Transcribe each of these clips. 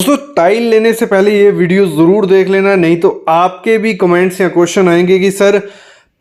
दोस्तों टाइल लेने से पहले ये वीडियो ज़रूर देख लेना, नहीं तो आपके भी कमेंट्स या क्वेश्चन आएंगे कि सर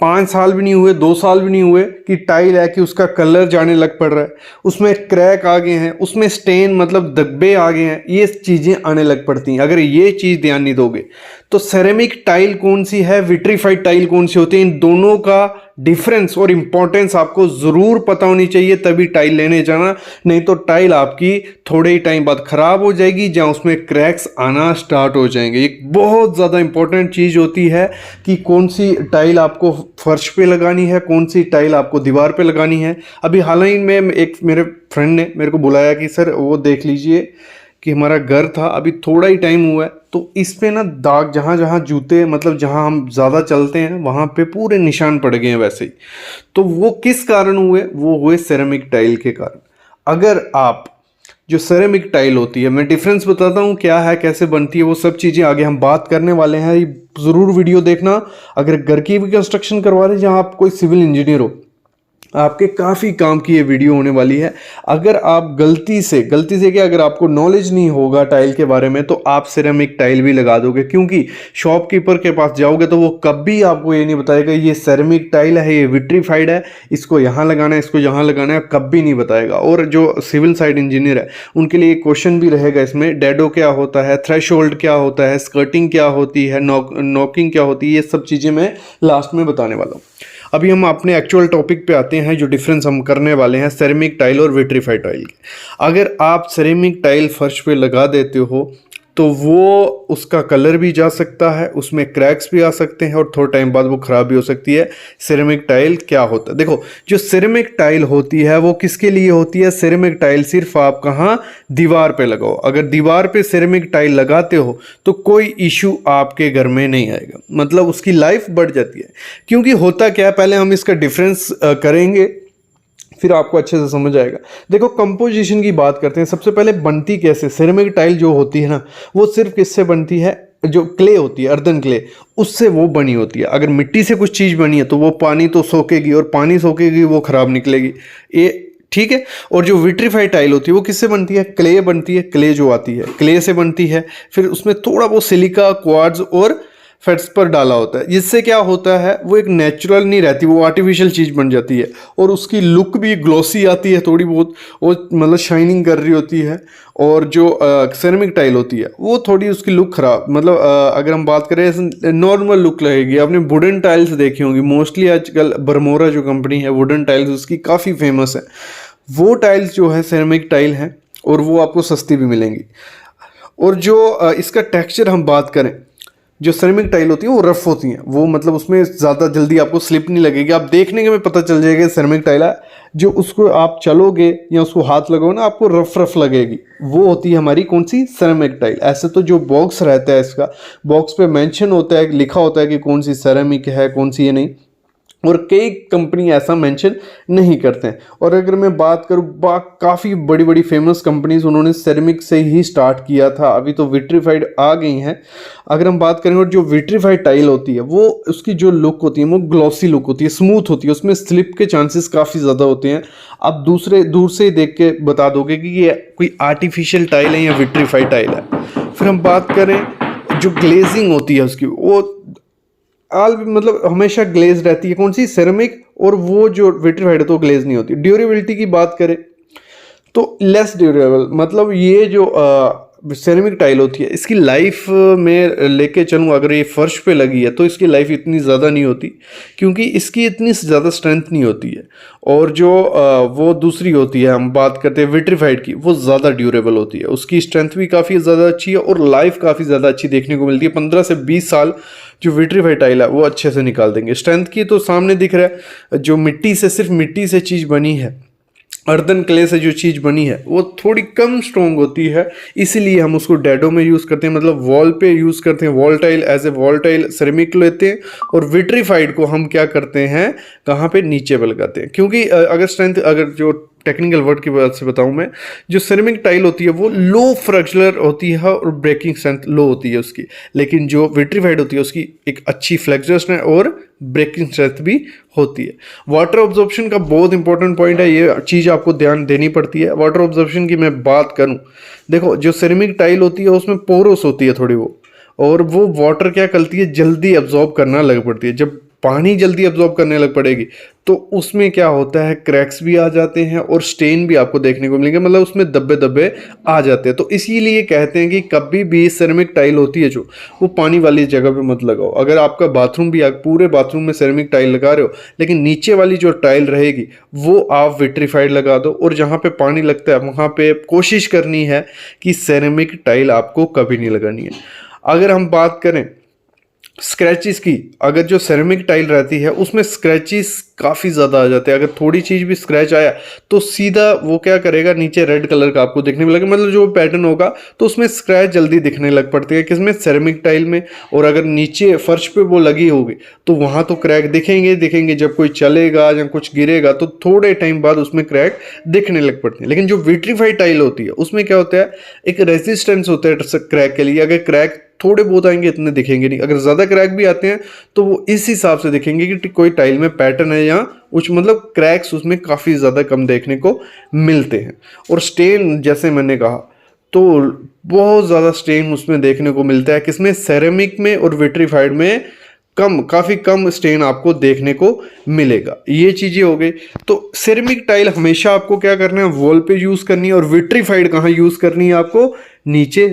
5 साल भी नहीं हुए, 2 साल भी नहीं हुए कि टाइल है कि उसका कलर जाने लग पड़ रहा है, उसमें क्रैक आ गए हैं, उसमें स्टेन मतलब धब्बे आ गए हैं, ये चीज़ें आने लग पड़ती हैं। अगर ये चीज़ ध्यान नहीं दोगे तो सेरेमिक टाइल कौन सी है, विट्रीफाइड टाइल कौन सी होती है, इन दोनों का डिफरेंस और इंपॉर्टेंस आपको ज़रूर पता होनी चाहिए, तभी टाइल लेने जाना। नहीं तो टाइल आपकी थोड़े ही टाइम बाद ख़राब हो जाएगी, जहाँ उसमें क्रैक्स आना स्टार्ट हो जाएंगे। एक बहुत ज़्यादा इंपॉर्टेंट चीज़ होती है कि कौन सी टाइल आपको फर्श पे लगानी है, कौन सी टाइल आपको दीवार पे लगानी है। अभी हाल ही में एक मेरे फ्रेंड ने मेरे को बुलाया कि सर वो देख लीजिए कि हमारा घर था, अभी थोड़ा ही टाइम हुआ है तो इस पे ना दाग, जहाँ जहाँ जूते मतलब जहाँ हम ज़्यादा चलते हैं वहाँ पे पूरे निशान पड़ गए हैं वैसे ही। तो वो किस कारण हुए, वो हुए सेरेमिक टाइल के कारण। अगर आप जो सेरेमिक टाइल होती है, मैं डिफरेंस बताता हूँ क्या है, कैसे बनती है, वो सब चीज़ें आगे हम बात करने वाले हैं। ज़रूर वीडियो देखना। अगर घर की भी कंस्ट्रक्शन करवा रहे हैं, जहाँ आप कोई सिविल इंजीनियर हो, आपके काफ़ी काम की ये वीडियो होने वाली है। अगर आप गलती से क्या, अगर आपको नॉलेज नहीं होगा टाइल के बारे में तो आप सिरेमिक टाइल भी लगा दोगे, क्योंकि शॉपकीपर के पास जाओगे तो वो कभी आपको ये नहीं बताएगा ये सेरेमिक टाइल है, ये विट्रीफाइड है, इसको यहाँ लगाना है, इसको यहाँ लगाना है, कभी नहीं बताएगा। और जो सिविल साइड इंजीनियर है उनके लिए क्वेश्चन भी रहेगा इसमें, डैडो क्या होता है, थ्रेशोल्ड क्या होता है, स्कर्टिंग क्या होती है, नॉकिंग क्या होती है, ये सब चीज़ें मैं लास्ट में बताने वाला हूँ। अभी हम अपने एक्चुअल टॉपिक पे आते हैं। जो डिफरेंस हम करने वाले हैं सेरेमिक टाइल और विट्रीफाइड टाइल के। अगर आप सेरेमिक टाइल फर्श पे लगा देते हो तो वो उसका कलर भी जा सकता है, उसमें क्रैक्स भी आ सकते हैं और थोड़ा टाइम बाद वो ख़राब भी हो सकती है। सेरेमिक टाइल क्या होता है, देखो जो सेरेमिक टाइल होती है वो किसके लिए होती है। सेरेमिक टाइल सिर्फ आप कहाँ, दीवार पे लगाओ। अगर दीवार पे सेरेमिक टाइल लगाते हो तो कोई इशू आपके घर में नहीं आएगा, मतलब उसकी लाइफ बढ़ जाती है। क्योंकि होता क्या है, पहले हम इसका डिफरेंस करेंगे फिर आपको अच्छे से समझ आएगा। देखो कंपोजिशन की बात करते हैं। सबसे पहले बनती कैसे, सेरेमिक टाइल जो होती है ना वो सिर्फ किससे बनती है, जो क्ले होती है, अर्दन क्ले, उससे वो बनी होती है। अगर मिट्टी से कुछ चीज़ बनी है तो वो पानी तो सोखेगी, और पानी सोखेगी वो खराब निकलेगी, ये ठीक है। और जो विट्रीफाइड टाइल होती है वो किससे बनती है, क्ले बनती है। क्ले जो आती है क्ले से बनती है, फिर उसमें थोड़ा वो सिलिका, क्वार्ट्ज और फैट्स पर डाला होता है, जिससे क्या होता है वो एक नेचुरल नहीं रहती, वो आर्टिफिशियल चीज़ बन जाती है। और उसकी लुक भी ग्लॉसी आती है थोड़ी बहुत, वो मतलब शाइनिंग कर रही होती है। और जो सेरेमिक टाइल होती है वो थोड़ी उसकी लुक ख़राब, मतलब अगर हम बात करें नॉर्मल लुक लगेगी। आपने वुडन टाइल्स देखी होंगी, मोस्टली आजकल बरमोरा जो कंपनी है वुडन टाइल्स उसकी काफ़ी फेमस है। वो टाइल्स जो है सेरेमिक टाइल हैं और वो आपको सस्ती भी मिलेंगी। और जो इसका टेक्सचर हम बात करें, जो सेरेमिक टाइल होती है वो रफ होती हैं, वो मतलब उसमें ज़्यादा जल्दी आपको स्लिप नहीं लगेगी। आप देखने के में पता चल जाएगा सेरेमिक टाइल है, जो उसको आप चलोगे या उसको हाथ लगाओ ना आपको रफ रफ लगेगी, वो होती है हमारी कौन सी, सेरेमिक टाइल। ऐसे तो जो बॉक्स रहता है इसका, बॉक्स पे मेंशन होता है, लिखा होता है कि कौन सी सेरेमिक है कौन सी ये नहीं, और कई कंपनी ऐसा मेंशन नहीं करते हैं। और अगर मैं बात करूँ काफ़ी बड़ी बड़ी फेमस कंपनीज उन्होंने सेरेमिक से ही स्टार्ट किया था, अभी तो विट्रीफाइड आ गई हैं। अगर हम बात करें, और जो विट्रीफाइड टाइल होती है वो उसकी जो लुक होती है वो ग्लॉसी लुक होती है, स्मूथ होती है, उसमें स्लिप के चांसेस काफ़ी ज़्यादा होते हैं। आप दूर से ही देख के बता दोगे कि ये कोई आर्टिफिशियल टाइल है या विट्रीफाइड टाइल है। फिर हम बात करें जो ग्लेजिंग होती है उसकी, वो मतलब हमेशा ग्लेज रहती है, कौन सी, सेरेमिक। और वो जो विट्रीफाइड है तो ग्लेज नहीं होती। ड्यूरेबिलिटी की बात करें तो लेस ड्यूरेबल, मतलब ये जो सेरेमिक टाइल होती है इसकी लाइफ में लेके चलूँ, अगर ये फर्श पे लगी है तो इसकी लाइफ इतनी ज़्यादा नहीं होती, क्योंकि इसकी इतनी ज़्यादा स्ट्रेंथ नहीं होती है। और जो वो दूसरी होती है, हम बात करते हैं विट्रीफाइड की, वो ज़्यादा ड्यूरेबल होती है, उसकी स्ट्रेंथ भी काफ़ी ज़्यादा अच्छी है और लाइफ काफ़ी ज़्यादा अच्छी देखने को मिलती है। 15 से 20 साल जो विट्रीफाइड टाइल है वो अच्छे से निकाल देंगे। स्ट्रेंथ की तो सामने दिख रहा है, जो मिट्टी से, सिर्फ मिट्टी से चीज़ बनी है, अर्दन क्ले से जो चीज़ बनी है वो थोड़ी कम स्ट्रॉन्ग होती है, इसीलिए हम उसको डैडो में यूज़ करते हैं, मतलब वॉल पे यूज़ करते हैं। Wall tile as a wall tile ceramic लेते हैं, और विट्रीफाइड को हम क्या करते हैं, कहाँ पे, नीचे पे लगाते हैं। क्योंकि अगर स्ट्रेंथ, अगर जो टेक्निकल वर्ड की वजह से बताऊं मैं, जो सेरेमिक टाइल होती है वो लो फ्रैक्चरल होती है और ब्रेकिंग स्ट्रेंथ लो होती है उसकी, लेकिन जो विट्रीफाइड होती है उसकी एक अच्छी फ्लेक्सिबिलिटी है और ब्रेकिंग स्ट्रेंथ भी होती है। वाटर ऑब्जॉर्प्शन का बहुत इंपॉर्टेंट पॉइंट है, ये चीज़ आपको ध्यान देनी पड़ती है। वाटर ऑब्जॉर्प्शन की मैं बात करूं, देखो जो सेरेमिक टाइल होती है उसमें पोरोस होती है थोड़ी वो, और वो वाटर क्या करती है, जल्दी अब्जॉर्ब करना लग पड़ती है। जब पानी जल्दी अब्जॉर्ब करने लग पड़ेगी तो उसमें क्या होता है, क्रैक्स भी आ जाते हैं और स्टेन भी आपको देखने को मिलेंगे, मतलब उसमें धब्बे धब्बे आ जाते हैं। तो इसीलिए कहते हैं कि कभी भी सेरेमिक टाइल होती है जो, वो पानी वाली जगह पे मत लगाओ। अगर आपका बाथरूम भी, पूरे बाथरूम में सेरेमिक टाइल लगा रहे हो, लेकिन नीचे वाली जो टाइल रहेगी वो आप विट्रीफाइड लगा दो, और जहाँ पे पानी लगता है वहाँ पे कोशिश करनी है कि सेरेमिक टाइल आपको कभी नहीं लगानी है। अगर हम बात करें स्क्रैचेस की, अगर जो सेरेमिक टाइल रहती है उसमें स्क्रैचेस काफ़ी ज़्यादा आ जाते हैं। अगर थोड़ी चीज़ भी स्क्रैच आया तो सीधा वो क्या करेगा, नीचे रेड कलर का आपको दिखने मिलेगा, मतलब जो पैटर्न होगा तो उसमें स्क्रैच जल्दी दिखने लग पड़ती है, किसमें, सेरेमिक टाइल में। और अगर नीचे फर्श पे वो लगी होगी तो वहाँ तो क्रैक दिखेंगे, जब कोई चलेगा या कुछ गिरेगा तो थोड़े टाइम बाद उसमें क्रैक दिखने लग पड़ते हैं। लेकिन जो विट्रीफाइड टाइल होती है उसमें क्या होता है, एक रेजिस्टेंस होता है क्रैक के लिए। अगर क्रैक थोड़े बहुत आएंगे, इतने दिखेंगे नहीं, अगर ज़्यादा क्रैक भी आते हैं तो वो इस हिसाब से दिखेंगे कि कोई टाइल में पैटर्न है या कुछ, मतलब क्रैक्स उसमें काफ़ी ज़्यादा कम देखने को मिलते हैं। और स्टेन, जैसे मैंने कहा, तो बहुत ज़्यादा स्टेन उसमें देखने को मिलता है, किसमें, सेरेमिक में और विट्रीफाइड में काफ़ी कम स्टेन आपको देखने को मिलेगा। ये चीज़ें हो गई। तो सेरेमिक टाइल हमेशा आपको क्या करना है, वॉल पे यूज़ करनी है, और विट्रीफाइड कहाँ यूज़ करनी है आपको, नीचे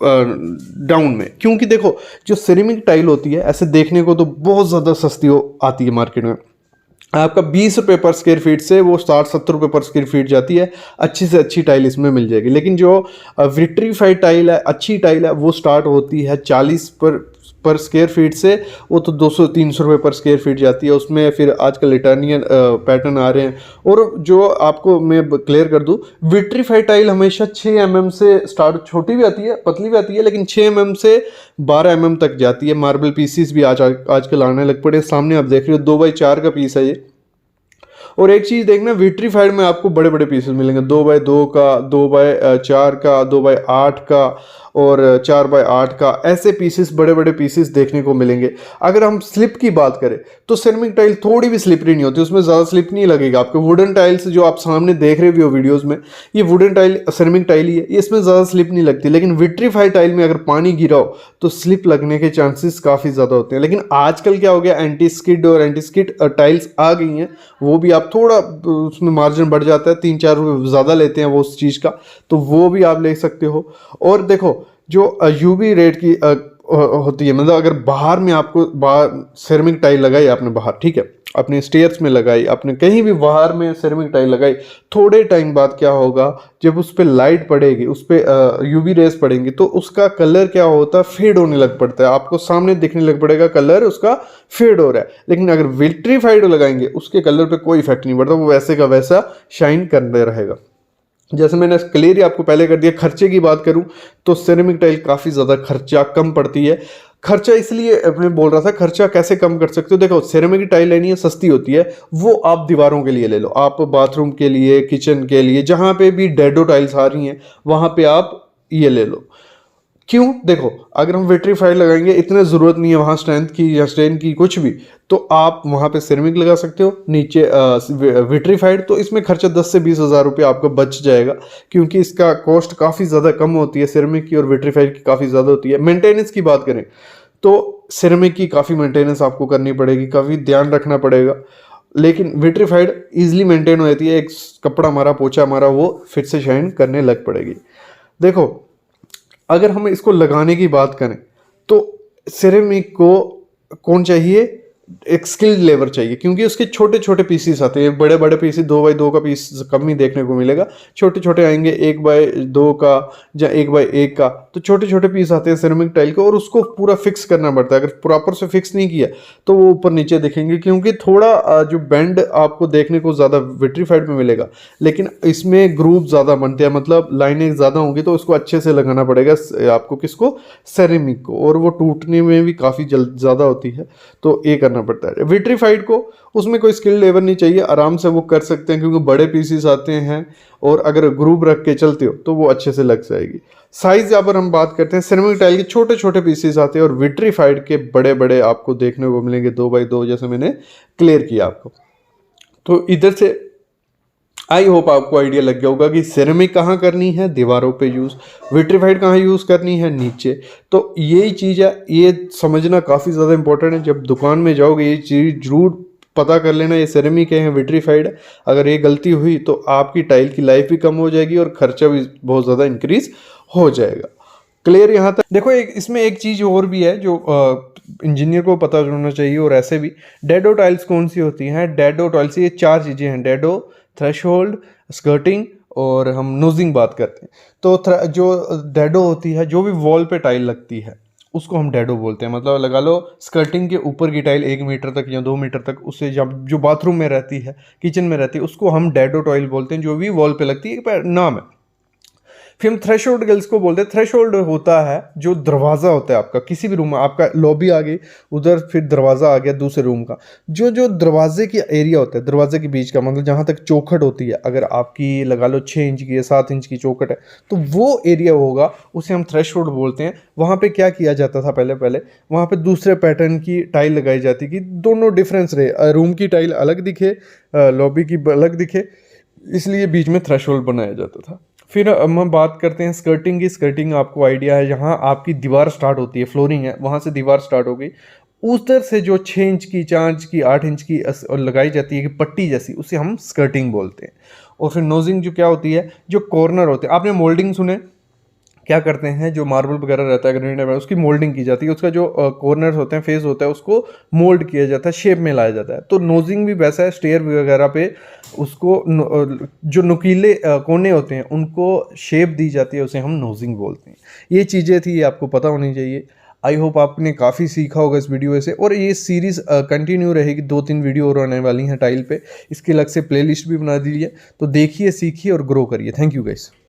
डाउन में। क्योंकि देखो जो सेरेमिक टाइल होती है ऐसे देखने को तो बहुत ज़्यादा सस्ती आती है मार्केट में, आपका 20 रुपये पर स्क्वायर फीट से वो 60-70 रुपये पर स्क्वायर फीट जाती है, अच्छी से अच्छी टाइल इसमें मिल जाएगी। लेकिन जो विट्रीफाइड टाइल है, अच्छी टाइल है, वो स्टार्ट होती है 40 पर स्क्वायर फीट से, वो तो 200-300 रुपये पर स्क्वायर फीट जाती है। उसमें फिर आजकल इटालियन पैटर्न आ रहे हैं। और जो आपको मैं क्लियर कर दूं, विट्रीफाइड टाइल हमेशा 6 mm से स्टार्ट, छोटी भी आती है, पतली भी आती है, लेकिन 6 mm से 12 mm तक जाती है। मार्बल पीसीस भी आजकल आने लग पड़े। सामने आप देख रहे हो 2x4 का पीस है ये। और एक चीज़ देखना, विट्रीफाइड में आपको बड़े बड़े पीसेस मिलेंगे, 2x2 का, 2x4 का, 2x8 का और 4x8 का, ऐसे पीसेस, बड़े बड़े पीसेस देखने को मिलेंगे। अगर हम स्लिप की बात करें तो सेरेमिक टाइल थोड़ी भी स्लिपरी नहीं होती, उसमें ज़्यादा स्लिप नहीं लगेगा आपको। वुडन टाइल्स जो आप सामने देख रहे हो वीडियोस में, ये वुडन टाइल सेरेमिक टाइल ही है, इसमें ज़्यादा स्लिप नहीं लगती। लेकिन विट्रीफाइड टाइल में अगर पानी गिरा हो तो स्लिप लगने के चांसेस काफ़ी ज़्यादा होते हैं। लेकिन आजकल क्या हो गया, एंटी स्किड और एंटी स्किड टाइल्स आ गई हैं, वो भी आप थोड़ा उसमें मार्जिन बढ़ जाता है, 3-4 रुपये ज़्यादा लेते हैं वो उस चीज़ का, तो वो भी आप ले सकते हो। और देखो जो यूवी रेट की होती है, मतलब अगर बाहर में आपको, बाहर सेरेमिक टाइल लगाई आपने बाहर, ठीक है, अपने स्टेयर्स में लगाई आपने, कहीं भी बाहर में सेरेमिक टाइल लगाई, थोड़े टाइम बाद क्या होगा, जब उस पर लाइट पड़ेगी, उस पर यूवी रेस पड़ेंगी, तो उसका कलर क्या होता है, फेड होने लग पड़ता है। आपको सामने दिखने लग पड़ेगा कलर उसका फेड हो रहा है। लेकिन अगर विट्रीफाइड लगाएंगे उसके कलर पे कोई इफेक्ट नहीं पड़ता, वो वैसे का वैसा शाइन करते रहेगा। जैसे मैंने क्लियर ही आपको पहले कर दिया। खर्चे की बात करूं तो सेरेमिक टाइल काफ़ी ज़्यादा खर्चा कम पड़ती है। खर्चा इसलिए मैं बोल रहा था, खर्चा कैसे कम कर सकते हो, देखो सेरेमिक की टाइल लेनी है, सस्ती होती है, वो आप दीवारों के लिए ले लो, आप बाथरूम के लिए, किचन के लिए, जहाँ पे भी डेडो टाइल्स आ रही हैं वहाँ पे आप ये ले लो। क्यों, देखो अगर हम विट्रीफाइड लगाएंगे, इतनी ज़रूरत नहीं है वहाँ स्ट्रेंथ की या स्ट्रेन की कुछ भी, तो आप वहाँ पे सेरेमिक लगा सकते हो, नीचे विट्रीफाइड। तो इसमें खर्चा 10 से 20 हज़ार रुपये आपका बच जाएगा, क्योंकि इसका कॉस्ट काफ़ी ज़्यादा कम होती है, सेरेमिक की और विट्रीफाइड की काफ़ी ज़्यादा होती है। मेंटेनेंस की बात करें तो सेरेमिक की काफ़ी मेंटेनेंस आपको करनी पड़ेगी, काफ़ी ध्यान रखना पड़ेगा, लेकिन विट्रीफाइड ईजिली मेंटेन हो जाती है, एक कपड़ा मारा, पोछा मारा, वो फिर से शाइन करने लग पड़ेगी। देखो अगर हम इसको लगाने की बात करें तो सेरेमिक को कौन चाहिए, एक स्किल्ड लेबर चाहिए, क्योंकि उसके छोटे छोटे पीसीस आते हैं। बड़े बड़े पीसीस 2x2 का पीस कम ही देखने को मिलेगा, छोटे छोटे आएंगे 1x2 का या 1x1 का, तो छोटे छोटे पीस आते हैं सेरेमिक टाइल के, और उसको पूरा फिक्स करना पड़ता है। अगर प्रॉपर से फिक्स नहीं किया तो वो ऊपर नीचे दिखेंगे, क्योंकि थोड़ा जो बेंड आपको देखने को ज़्यादा विट्रीफाइड में मिलेगा, लेकिन इसमें ग्रूव ज़्यादा बनते हैं, मतलब लाइनें ज़्यादा होंगी, तो उसको अच्छे से लगाना पड़ेगा आपको, किसको, सेरेमिक को, और वो टूटने में भी काफ़ी ज़्यादा होती है, तो ये करना करना पड़ता है। विट्रीफाइड को उसमें कोई स्किल लेवल नहीं चाहिए, आराम से वो कर सकते हैं क्योंकि बड़े पीसीस आते हैं और अगर ग्रुप रख के चलते हो तो वो अच्छे से लग जाएगी। साइज यहाँ पर हम बात करते हैं, सिरेमिक टाइल के छोटे छोटे पीसीस आते हैं और विट्रीफाइड के बड़े बड़े आपको देखने को मिलेंगे 2x2, जैसे मैंने क्लियर किया आपको। तो इधर से आई होप आपको आइडिया लग गया होगा कि सिरेमिक कहाँ करनी है, दीवारों पे यूज़, विट्रीफाइड कहाँ यूज़ करनी है, नीचे। तो यही चीज़ है, ये समझना काफ़ी ज़्यादा इंपॉर्टेंट है। जब दुकान में जाओगे ये चीज़ जरूर पता कर लेना, ये सिरेमिक है या विट्रीफाइड है। अगर ये गलती हुई तो आपकी टाइल की लाइफ भी कम हो जाएगी और खर्चा भी बहुत ज़्यादा इंक्रीज हो जाएगा। क्लियर यहाँ तक? देखो इसमें एक चीज़ और भी है जो इंजीनियर को पता होना चाहिए, और ऐसे भी डैडो टाइल्स कौन सी होती हैं। डैडो टाइल्स ये 4 चीज़ें हैं, डैडो, थ्रेशोल्ड, स्कर्टिंग और हम नोजिंग बात करते हैं। तो जो डैडो होती है, जो भी वॉल पे टाइल लगती है उसको हम डैडो बोलते हैं। मतलब लगा लो स्कर्टिंग के ऊपर की टाइल 1 मीटर तक या 2 मीटर तक, उससे जब जो बाथरूम में रहती है, किचन में रहती है, उसको हम डैडो टाइल बोलते हैं, जो भी वॉल पे लगती है, नाम है। फिर हम थ्रेशोल्ड गिल्स को बोलते हैं। थ्रेशोल्ड होता है जो दरवाज़ा होता है आपका, किसी भी रूम में, आपका लॉबी आ गई, उधर फिर दरवाज़ा आ गया दूसरे रूम का, जो जो दरवाजे की एरिया होता है, दरवाजे के बीच का, मतलब जहाँ तक चौखट होती है, अगर आपकी लगा लो 6 इंच की या 7 इंच की चौखट है तो वो एरिया होगा, उसे हम थ्रेशोल्ड बोलते हैं। वहाँ पे क्या किया जाता था पहले वहाँ पे दूसरे पैटर्न की टाइल लगाई जाती कि दोनों डिफरेंस रहे, रूम की टाइल अलग दिखे, लॉबी की अलग दिखे, इसलिए बीच में थ्रेशोल्ड बनाया जाता था। फिर हम बात करते हैं स्कर्टिंग की। स्कर्टिंग आपको आइडिया है, जहाँ आपकी दीवार स्टार्ट होती है, फ्लोरिंग है, वहाँ से दीवार स्टार्ट हो गई, उधर से जो 6 इंच की, 4 इंच की, 8 इंच की लगाई जाती है कि पट्टी जैसी, उसे हम स्कर्टिंग बोलते हैं। और फिर नोजिंग जो क्या होती है, जो कॉर्नर होते हैं, आपने मोल्डिंग सुने, क्या करते हैं, जो मार्बल वगैरह रहता है ग्रेनाइट वगैरह, उसकी मोल्डिंग की जाती है, उसका जो कॉर्नर्स होते हैं, फेस होता है, उसको मोल्ड किया जाता है, शेप में लाया जाता है। तो नोजिंग भी वैसा है, स्टेयर वगैरह पे उसको जो नुकीले कोने होते हैं उनको शेप दी जाती है, उसे हम नोजिंग बोलते हैं। ये चीज़ें थी, ये आपको पता होनी चाहिए। आई होप आपने काफ़ी सीखा होगा इस वीडियो से, और ये सीरीज़ कंटिन्यू रहेगी, 2-3 वीडियो और आने वाली हैं टाइल पे, इसके अलग से प्लेलिस्ट भी बना दीजिए। तो देखिए, सीखिए और ग्रो करिए। Thank you guys.